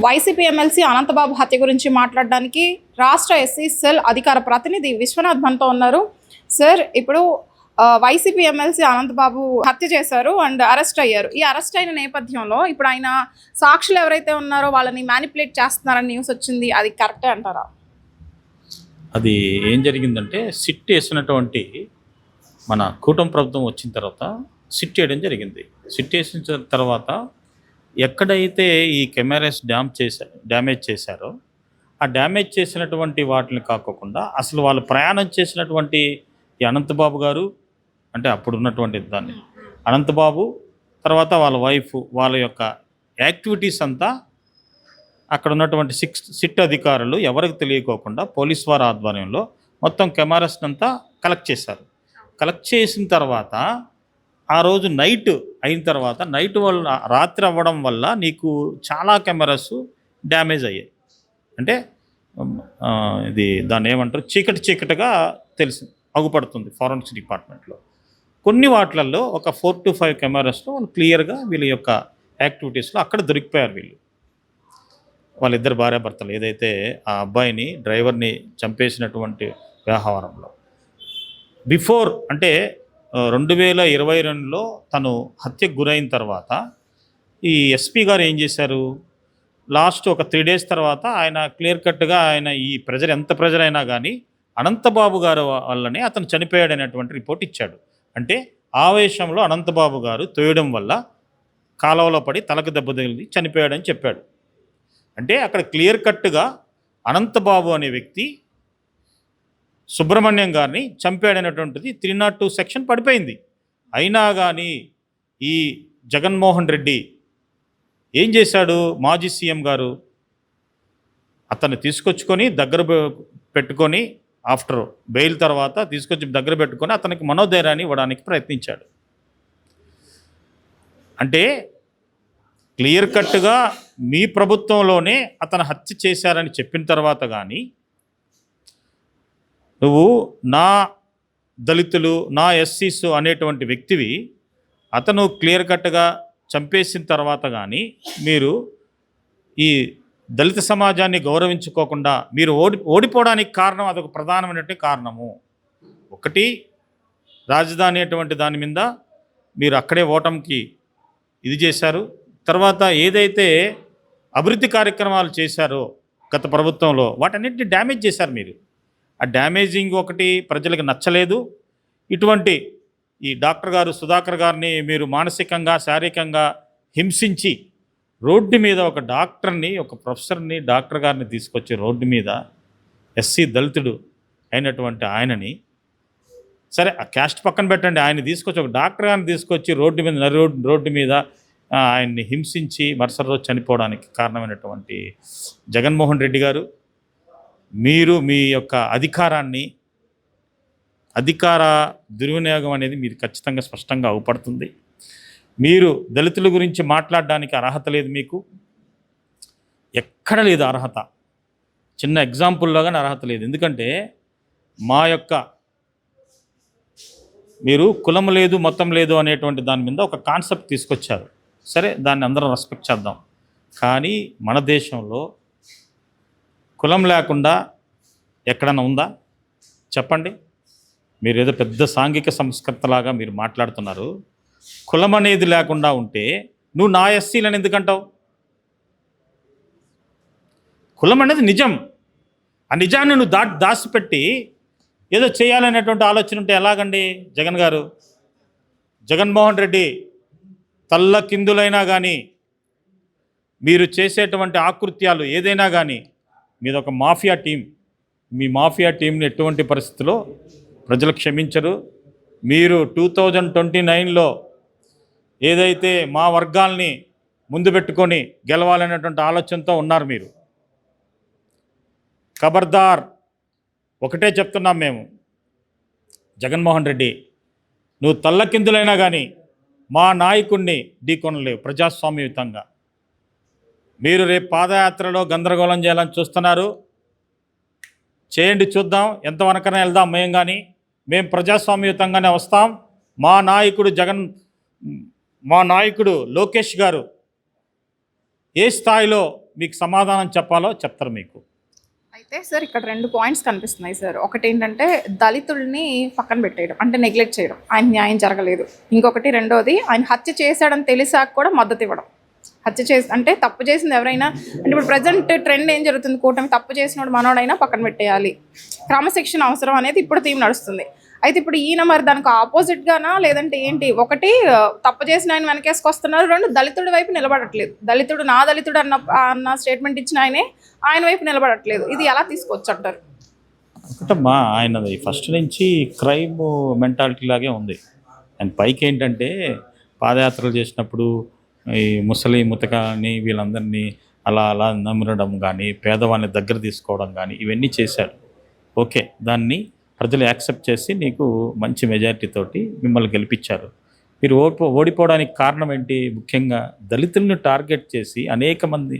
YCP MLC Anantha Babu హత్య గురించి మాట్లాడడానికి రాష్ట్ర ఎస్సీ సెల్ అధికార ప్రతినిధి విశ్వనాథ్ మనతో ఉన్నారు. సార్, ఇప్పుడు వైసీపీ ఎమ్మెల్సీ అనంతబాబు హత్య చేశారు అండ్ అరెస్ట్ అయ్యారు. ఈ అరెస్ట్ అయిన నేపథ్యంలో ఇప్పుడు ఆయన సాక్షులు ఎవరైతే ఉన్నారో వాళ్ళని మ్యానిపులేట్ చేస్తున్నారని న్యూస్ వచ్చింది. అది కరెక్టే అంటారా? అది ఏం జరిగిందంటే, సిట్ వేసినటువంటి మన కూటమి ప్రభుత్వం వచ్చిన తర్వాత సిట్ వేయడం జరిగింది. సిట్ వేసిన తర్వాత ఎక్కడైతే ఈ కెమెరాస్ డ్యామేజ్ చేశారో ఆ డ్యామేజ్ చేసినటువంటి వాటిని కాకోకుండా అసలు వాళ్ళు ప్రయాణం చేసినటువంటి ఈ అనంతబాబు గారు, అంటే అప్పుడు ఉన్నటువంటి దాన్ని అనంతబాబు, తర్వాత వాళ్ళ వైఫ్, వాళ్ళ యొక్క యాక్టివిటీస్ అంతా అక్కడ ఉన్నటువంటి సిట్ అధికారులు ఎవరికి తెలియకోకుండా పోలీస్ వారి ఆధ్వర్యంలో మొత్తం కెమెరాస్ని అంతా కలెక్ట్ చేశారు. కలెక్ట్ చేసిన తర్వాత ఆ రోజు నైట్ అయిన తర్వాత వల్ల రాత్రి అవ్వడం వల్ల నీకు చాలా కెమెరాస్ డ్యామేజ్ అయ్యాయి. అంటే ఇది దాన్ని ఏమంటారు, చీకటిగా అగుపడుతుంది ఫారెన్సిక్ డిపార్ట్మెంట్లో. కొన్ని వాటిలలో ఒక 4 to 5 కెమెరాస్లో వాళ్ళు క్లియర్గా వీళ్ళ యొక్క యాక్టివిటీస్లో అక్కడ దొరికిపోయారు. వాళ్ళిద్దరు భార్యాభర్తలు ఏదైతే ఆ అబ్బాయిని డ్రైవర్ని చంపేసినటువంటి వ్యవహారంలో బిఫోర్, అంటే 2022లో తను హత్యకు గురైన తర్వాత ఈ ఎస్పీ గారు ఏం చేశారు, లాస్ట్ ఒక 3 days తర్వాత ఆయన క్లియర్ కట్గా ఆయన ఈ ప్రెజర్ ఎంత ప్రెజర్ అయినా కానీ అనంతబాబు గారు వల్లనే అతను చనిపోయాడనేటువంటి రిపోర్ట్ ఇచ్చాడు. అంటే ఆవేశంలో అనంతబాబు గారు తోయడం వల్ల కాలువలో పడి తలకు దెబ్బ తగిలి చనిపోయాడని చెప్పాడు. అంటే అక్కడ క్లియర్ కట్గా అనంతబాబు అనే వ్యక్తి సుబ్రహ్మణ్యం గారిని చంపాడనేటువంటిది 302 సెక్షన్ పడిపోయింది. అయినా కానీ ఈ జగన్మోహన్ రెడ్డి ఏం చేశాడు, మాజీ సీఎం గారు అతన్ని తీసుకొచ్చుకొని దగ్గర పెట్టుకొని ఆఫ్టర్ బెయిల్ తర్వాత తీసుకొచ్చి దగ్గర పెట్టుకొని అతనికి మనోధైర్యాన్ని ఇవ్వడానికి ప్రయత్నించాడు. అంటే క్లియర్ కట్గా మీ ప్రభుత్వంలోనే అతను హత్య చేశారని చెప్పిన తర్వాత కానీ నువ్వు నా దళితులు, నా ఎస్సీస్ అనేటువంటి వ్యక్తివి అతను క్లియర్ కట్గా చంపేసిన తర్వాత కానీ మీరు ఈ దళిత సమాజాన్ని గౌరవించుకోకుండా మీరు ఓడిపోవడానికి కారణం, అదొక ప్రధానమైనటువంటి కారణము. ఒకటి, రాజధాని అటువంటి దాని మీద మీరు అక్కడే ఓటమికి ఇది చేశారు. తర్వాత ఏదైతే అభివృద్ధి కార్యక్రమాలు చేశారో గత ప్రభుత్వంలో వాటన్నిటిని డ్యామేజ్ చేశారు మీరు. ఆ డ్యామేజింగ్ ఒకటి ప్రజలకు నచ్చలేదు. ఇటువంటి ఈ డాక్టర్ గారు సుధాకర్ గారిని మీరు మానసికంగా, శారీరకంగా హింసించి రోడ్డు మీద ఒక డాక్టర్ని, ఒక ప్రొఫెసర్ని, డాక్టర్ గారిని తీసుకొచ్చి రోడ్డు మీద ఎస్సీ దళితుడు అయినటువంటి ఆయనని, సరే ఆ క్యాస్ట్ పక్కన పెట్టండి, ఆయన తీసుకొచ్చి ఒక డాక్టర్ గారిని తీసుకొచ్చి రోడ్డు మీద రోడ్డు మీద ఆయన్ని హింసించి మరుసటి రోజు చనిపోవడానికి కారణమైనటువంటి జగన్మోహన్ రెడ్డి గారు, మీరు మీ యొక్క అధికార దుర్వినియోగం అనేది మీరు ఖచ్చితంగా స్పష్టంగా అవుపడుతుంది. మీరు దళితుల గురించి మాట్లాడడానికి అర్హత లేదు, మీకు ఎక్కడ లేదు అర్హత. చిన్న ఎగ్జాంపుల్లో కానీ అర్హత లేదు. ఎందుకంటే మా యొక్క మీరు కులం లేదు, మతం లేదు అనేటువంటి దాని మీద ఒక కాన్సెప్ట్ తీసుకొచ్చారు. సరే, దాన్ని అందరం రెస్పెక్ట్ చేద్దాం. కానీ మన దేశంలో కులం లేకుండా ఎక్కడన్నా ఉందా చెప్పండి? మీరు ఏదో పెద్ద సాంఘిక సంస్కర్తలాగా మీరు మాట్లాడుతున్నారు. కులం అనేది లేకుండా ఉంటే నువ్వు నా ఎస్సీలను ఎందుకంటావు? కులం అనేది నిజం. ఆ నిజాన్ని నువ్వు దాచిపెట్టి ఏదో చేయాలనేటువంటి ఆలోచన ఉంటే ఎలాగండి? జగన్మోహన్ రెడ్డి తల్ల కిందులైనా కానీ మీరు చేసేటువంటి ఆకృత్యాలు ఏదైనా కానీ మీదొక మాఫియా టీం. మీ మాఫియా టీంని ఎటువంటి పరిస్థితిలో ప్రజలు క్షమించరు. మీరు 2029లో ఏదైతే మా వర్గాల్ని ముందు పెట్టుకొని గెలవాలనేటువంటి ఆలోచనతో ఉన్నారు మీరు. ఖబర్దార్, ఒకటే చెప్తున్నాం మేము, జగన్మోహన్ రెడ్డి నువ్వు తల్లకిందులైనా కానీ మా నాయకుడిని ఢీకొనలేవు ప్రజాస్వామ్యయుతంగా. మీరు రేపు పాదయాత్రలో గందరగోళం చేయాలని చూస్తున్నారు. చేయండి, చూద్దాం ఎంతవరకైనా వెళ్దాం. మేము ప్రజాస్వామ్యయుతంగానే వస్తాం. మా నాయకుడు లోకేష్ గారు ఏ స్థాయిలో మీకు సమాధానం చెప్పాలో చెప్తారు మీకు. అయితే సార్ ఇక్కడ 2 పాయింట్స్ కనిపిస్తున్నాయి సార్. ఒకటి ఏంటంటే దళితుల్ని పక్కన పెట్టేయడం, అంటే నెగ్లెక్ట్ చేయడం, ఆయన న్యాయం జరగలేదు. ఇంకొకటి రెండోది ఆయన హత్య చేశాడని తెలిసాక కూడా మద్దతు ఇవ్వడం. హత్య చేసి అంటే తప్పు చేసింది ఎవరైనా, అంటే ఇప్పుడు ప్రజెంట్ ట్రెండ్ ఏం జరుగుతుంది, కూటమి తప్పు చేసినోడు మనోడైనా పక్కన పెట్టేయాలి, క్రమశిక్షణ అవసరం అనేది ఇప్పుడు థీమ్ నడుస్తుంది. అయితే ఇప్పుడు ఈయన మరి దానికి ఆపోజిట్గానా లేదంటే ఏంటి? ఒకటి తప్పు చేసిన ఆయన వెనకేసుకొస్తున్నారు, 2 దళితుడి వైపు నిలబడట్లేదు. దళితుడు నా దళితుడు అన్న స్టేట్మెంట్ ఇచ్చిన ఆయన వైపు నిలబడట్లేదు. ఇది ఎలా తీసుకోవచ్చు అంటారు? ఒకటమ్మా, ఆయనది ఫస్ట్ నుంచి క్రైమ్ మెంటాలిటీ లాగే ఉంది. అండ్ పైకి ఏంటంటే పాదయాత్రలు చేసినప్పుడు ఈ ముసలి ముతకాని వీళ్ళందరినీ అలా అలా నమ్మడం కానీ, పేదవాళ్ళని దగ్గర తీసుకోవడం కానీ ఇవన్నీ చేశాడు. ఓకే, దాన్ని ప్రజలు యాక్సెప్ట్ చేసి నీకు మంచి మెజారిటీ తోటి మిమ్మల్ని గెలిపించారు. మీరు ఓడిపోవడానికి కారణం ఏంటి? ముఖ్యంగా దళితులను టార్గెట్ చేసి అనేక మంది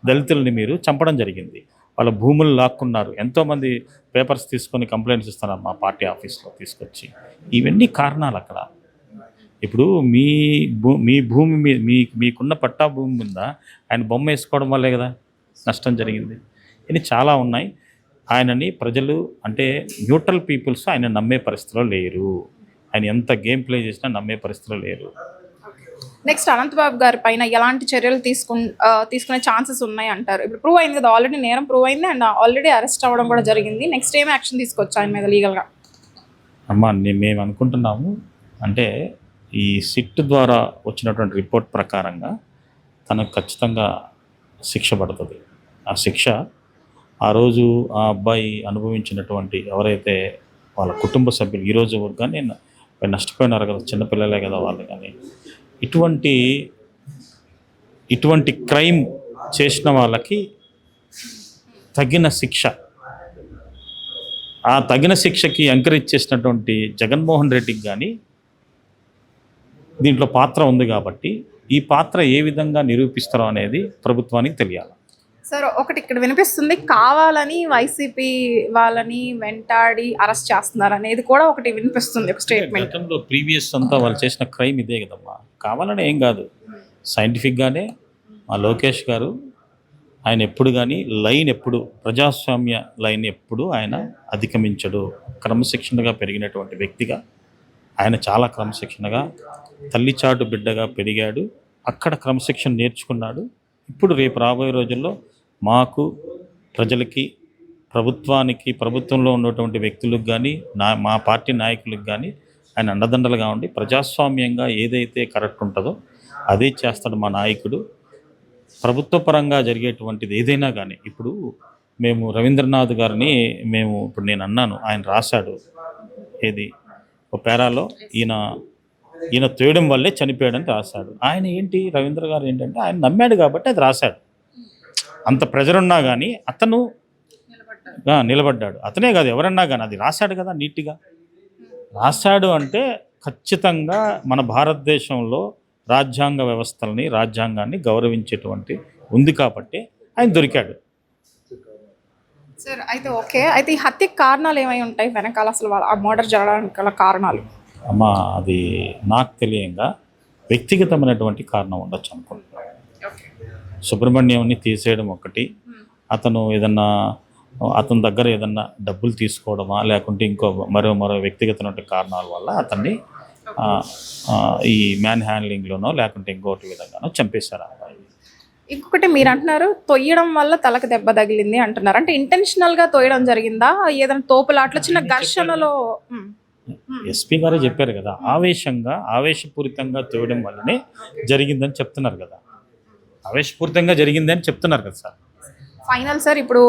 దళితుల్ని మీరు చంపడం జరిగింది. వాళ్ళ భూములు లాక్కున్నారు. ఎంతోమంది పేపర్స్ తీసుకొని కంప్లైంట్స్ ఇస్తున్నారు మా పార్టీ ఆఫీస్లో తీసుకొచ్చి. ఇవన్నీ కారణాలు అక్కడ. ఇప్పుడు మీ భూమి మీకున్న పట్టా భూమి మీద ఆయన బొమ్మ వేసుకోవడం వల్లే కదా నష్టం జరిగింది. ఇది చాలా ఉన్నాయి. ఆయనని ప్రజలు అంటే న్యూట్రల్ పీపుల్స్ ఆయన నమ్మే పరిస్థితిలో లేరు. ఆయన ఎంత గేమ్ ప్లే చేసినా నమ్మే పరిస్థితిలో లేరు. నెక్స్ట్ అనంతబాబు గారి పైన ఎలాంటి చర్యలు తీసుకునే ఛాన్సెస్ ఉన్నాయి అంటారు? ఇప్పుడు ప్రూవ్ అయింది కదా, ఆల్రెడీ నేరం ప్రూవ్ అయింది అండ్ ఆల్రెడీ అరెస్ట్ అవ్వడం కూడా జరిగింది. నెక్స్ట్ ఏం యాక్షన్ తీసుకోవచ్చు ఆయన మీద లీగల్గా? అమ్మా, మేము అనుకుంటున్నాము అంటే ఈ సిట్ ద్వారా వచ్చినటువంటి రిపోర్ట్ ప్రకారంగా తనకు ఖచ్చితంగా శిక్ష పడుతుంది. ఆ శిక్ష ఆ రోజు ఆ అబ్బాయి అనుభవించినటువంటి ఎవరైతే వాళ్ళ కుటుంబ సభ్యులు ఈరోజు కానీ నష్టపోయినారు కదా, చిన్నపిల్లలే కదా వాళ్ళు, కానీ ఇటువంటి క్రైమ్ చేసిన వాళ్ళకి తగిన శిక్ష, ఆ తగిన శిక్షకి ఎంకరేజ్ చేసినటువంటి జగన్మోహన్ రెడ్డికి కానీ దీంట్లో పాత్ర ఉంది. కాబట్టి ఈ పాత్ర ఏ విధంగా నిరూపిస్తారో అనేది ప్రభుత్వానికి తెలియాలి. సార్ ఒకటి ఇక్కడ వినిపిస్తుంది, కావాలని వైసీపీ వాళ్ళని వెంటాడి అరెస్ట్ చేస్తున్నారు అనేది కూడా ఒకటి వినిపిస్తుంది, ఒక స్టేట్మెంట్. గతంలో ప్రీవియస్ అంతా వాళ్ళు చేసిన క్రైమ్ ఇదే కదమ్మా. కావాలని ఏం కాదు, సైంటిఫిక్గానే మా లోకేష్ గారు ఆయన ఎప్పుడు కానీ ఎప్పుడు ప్రజాస్వామ్య లైన్ ఎప్పుడు ఆయన అధిగమించడు. క్రమశిక్షణగా పెరిగినటువంటి వ్యక్తిగా ఆయన చాలా క్రమశిక్షణగా తల్లిచాటు బిడ్డగా పెరిగాడు. అక్కడ క్రమశిక్షణ నేర్చుకున్నాడు. ఇప్పుడు రేపు రాబోయే రోజుల్లో మాకు ప్రజలకి ప్రభుత్వానికి ప్రభుత్వంలో ఉన్నటువంటి వ్యక్తులకు కానీ మా పార్టీ నాయకులకు కానీ ఆయన అండదండలుగా ఉండి ప్రజాస్వామ్యంగా ఏదైతే కరెక్ట్ ఉంటుందో అదే చేస్తాడు మా నాయకుడు. ప్రభుత్వ పరంగా జరిగేటువంటిది ఏదైనా కానీ ఇప్పుడు మేము రవీంద్రనాథ్ గారిని ఇప్పుడు నేను అన్నాను, ఆయన రాశాడు ఏది ఒక పేరాలో ఈయన తోయడం వల్లే చనిపోయాడని రాశాడు. ఆయన ఏంటి రవీంద్ర గారు ఏంటంటే ఆయన నమ్మాడు కాబట్టి అది రాశాడు. అంత ప్రెజర్ ఉన్నా కానీ అతను నిలబడ్డాడు. అతనే కాదు ఎవరన్నా కానీ అది రాశాడు కదా, నీట్గా రాశాడు. అంటే ఖచ్చితంగా మన భారతదేశంలో రాజ్యాంగ వ్యవస్థల్ని రాజ్యాంగాన్ని గౌరవించేటువంటి ఉంది కాబట్టి ఆయన దొరికాడు. సార్ అయితే ఓకే, అయితే ఈ హత్యకి కారణాలు ఏమై ఉంటాయి వెనకాల, అసలు ఆ మర్డర్ జరగడానికి గల కారణాలు? అమ్మా, అది నాకు తెలియంగా వ్యక్తిగతమైనటువంటి కారణం ఉండొచ్చు అనుకుంటున్నాను. సుబ్రహ్మణ్యంని తీసేయడం ఒకటి, అతను అతని దగ్గర ఏదన్నా డబ్బులు తీసుకోవడమా లేకుంటే ఇంకో మరో వ్యక్తిగతమైన కారణాల వల్ల అతన్ని ఈ మ్యాన్ హ్యాండ్లింగ్లోనో లేకుంటే ఇంకోటి విధంగానో చంపేశారు అబ్బాయి. ఇంకొకటి మీరు అంటున్నారు తొయ్యడం వల్ల తలకు దెబ్బ తగిలింది అంటున్నారు, అంటే ఇంటెన్షనల్గా తోయడం జరిగిందా? ఏదైనా తోపులాట్లో చిన్న ఘర్షణలో? ఎస్పీ గారే చెప్పారు కదా, ఆవేశపూరితంగా తోయడం వల్లనే జరిగిందని చెప్తున్నారు కదా, ఆవేశపూరితంగా జరిగిందని చెప్తున్నారు కదా సార్. ఫైనల్ సార్, ఇప్పుడు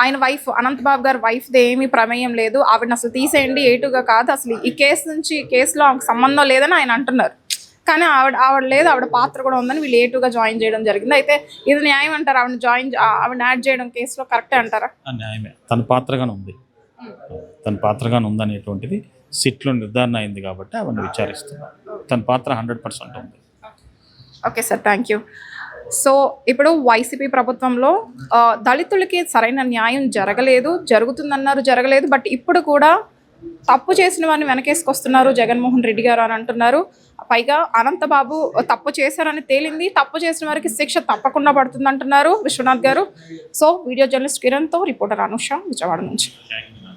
ఆయన వైఫ్ అనంతబాబు గారి వైఫ్ది ఏమీ ప్రమేయం లేదు, ఆవిడని అసలు తీసేయండి, ఏటుగా కాదు, అసలు ఈ కేసులో ఆమెకు సంబంధం లేదని ఆయన అంటున్నారు. కానీ ఆవిడ లేదు, ఆవిడ పాత్ర కూడా ఉందని వీళ్ళు ఏటుగా జాయిన్ చేయడం జరిగింది. అయితే ఇది న్యాయం అంటారా? ఆవిడ యాడ్ చేయడం కేసులో కరెక్టే అంటారా? న్యాయమే, తన పాత్రగానే ఉందనేటువంటిది సిట్లో నిర్ధారణ అయింది కాబట్టి అవన్నీ విచారిస్తున్నారు. తన పాత్ర 100% ఉంది. Okay sir, thank you. So ఇప్పుడు వైసీపీ ప్రభుత్వంలో దళితులకి సరైన న్యాయం జరగలేదు, జరుగుతుందన్నారు జరగలేదు, బట్ ఇప్పుడు కూడా తప్పు చేసిన వారిని వెనకేసుకొస్తున్నారు జగన్మోహన్ రెడ్డి గారు అని అంటున్నారు. పైగా అనంతబాబు తప్పు చేశారని తేలింది, తప్పు చేసిన వారికి శిక్ష తప్పకుండా పడుతుంది అంటున్నారు విశ్వనాథ్ గారు. సో వీడియో జర్నలిస్ట్ కిరణ్తో రిపోర్టర్ అనుష, విజయవాడ నుంచి.